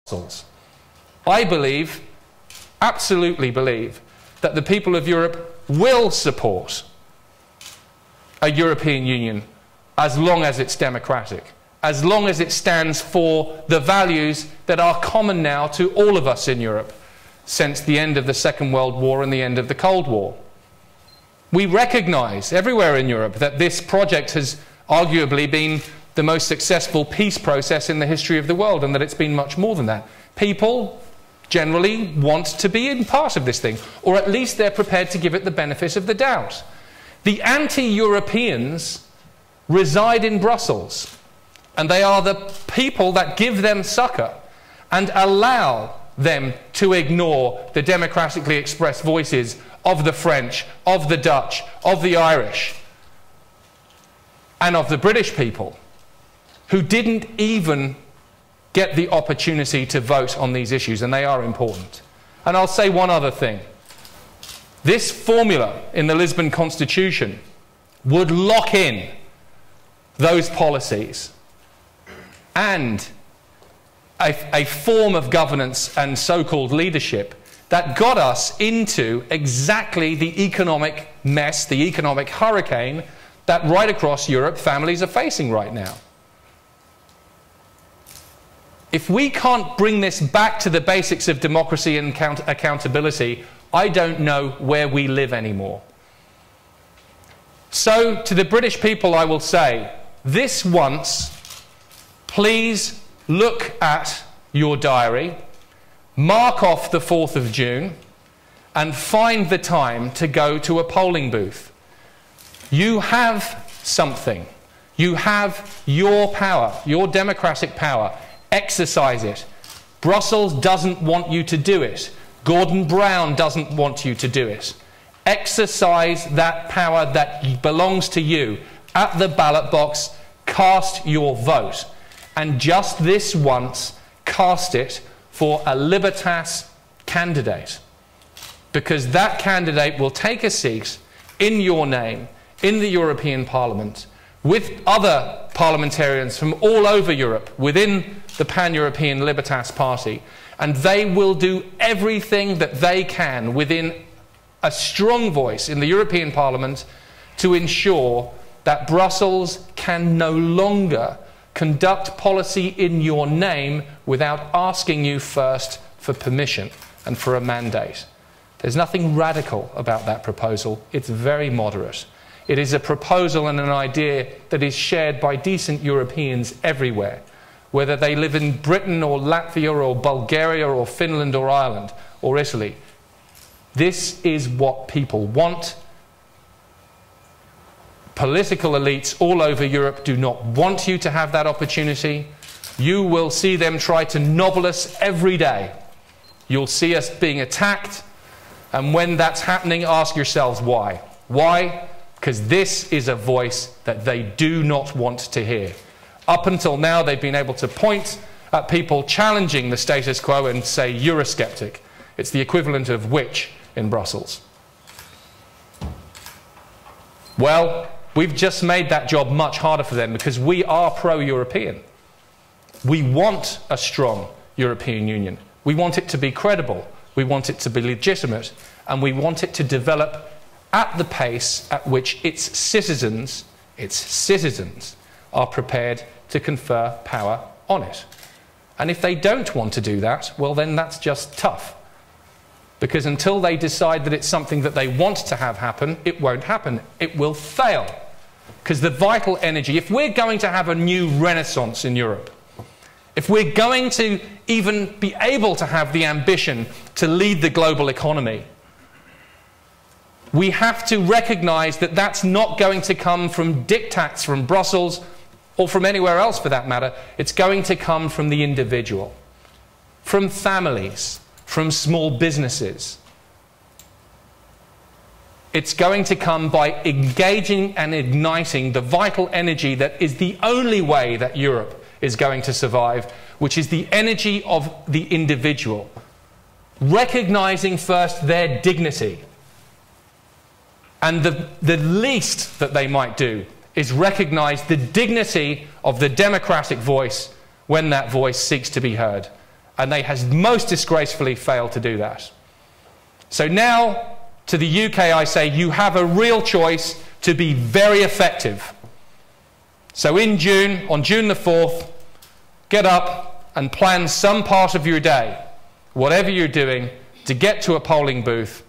Brussels. I believe, absolutely believe, that the people of Europe will support a European Union as long as it's democratic, as long as it stands for the values that are common now to all of us in Europe since the end of the Second World War and the end of the Cold War. We recognise everywhere in Europe that this project has arguably been the most successful peace process in the history of the world, and that it's been much more than that. People generally want to be in part of this thing, or at least they're prepared to give it the benefit of the doubt. The anti-Europeans reside in Brussels, and they are the people that give them succor and allow them to ignore the democratically expressed voices of the French, of the Dutch, of the Irish, and of the British people, who didn't even get the opportunity to vote on these issues, and they are important. And I'll say one other thing. This formula in the Lisbon Constitution would lock in those policies and a form of governance and so-called leadership that got us into exactly the economic mess, the economic hurricane that right across Europe families are facing right now. If we can't bring this back to the basics of democracy and accountability, I don't know where we live anymore. So, to the British people I will say, this once, please look at your diary, mark off the 4th of June, and find the time to go to a polling booth. You have something. You have your power, your democratic power. Exercise it. Brussels doesn't want you to do it. Gordon Brown doesn't want you to do it. Exercise that power that belongs to you. At the ballot box, cast your vote. And just this once, cast it for a Libertas candidate. Because that candidate will take a seat in your name in the European Parliament with other parliamentarians from all over Europe within the Pan-European Libertas Party, and they will do everything that they can within a strong voice in the European Parliament to ensure that Brussels can no longer conduct policy in your name without asking you first for permission and for a mandate. There's nothing radical about that proposal. It's very moderate. It is a proposal and an idea that is shared by decent Europeans everywhere, whether they live in Britain or Latvia or Bulgaria or Finland or Ireland or Italy. This is what people want. Political elites all over Europe do not want you to have that opportunity. You will see them try to nobble us every day. You'll see us being attacked, and when that's happening, ask yourselves why. Why? Because this is a voice that they do not want to hear. Up until now, they've been able to point at people challenging the status quo and say, Eurosceptic. It's the equivalent of witch in Brussels. Well, we've just made that job much harder for them because we are pro-European. We want a strong European Union. We want it to be credible. We want it to be legitimate. And we want it to develop at the pace at which its citizens are prepared to confer power on it. And if they don't want to do that, well then that's just tough. Because until they decide that it's something that they want to have happen, it won't happen. It will fail. Because the vital energy, if we're going to have a new renaissance in Europe, if we're going to even be able to have the ambition to lead the global economy, we have to recognise that that's not going to come from diktats from Brussels or from anywhere else for that matter. It's going to come from the individual, from families, from small businesses. It's going to come by engaging and igniting the vital energy that is the only way that Europe is going to survive, which is the energy of the individual. Recognising first their dignity. And the least that they might do is recognise the dignity of the democratic voice when that voice seeks to be heard. and they has most disgracefully failed to do that. So now, to the UK, I say you have a real choice to be very effective. So in June, on June the 4th, get up and plan some part of your day, whatever you're doing, to get to a polling booth,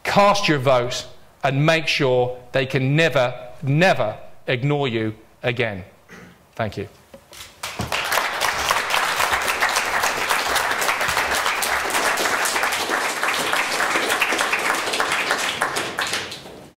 cast your vote, and make sure they can never, never ignore you again. Thank you.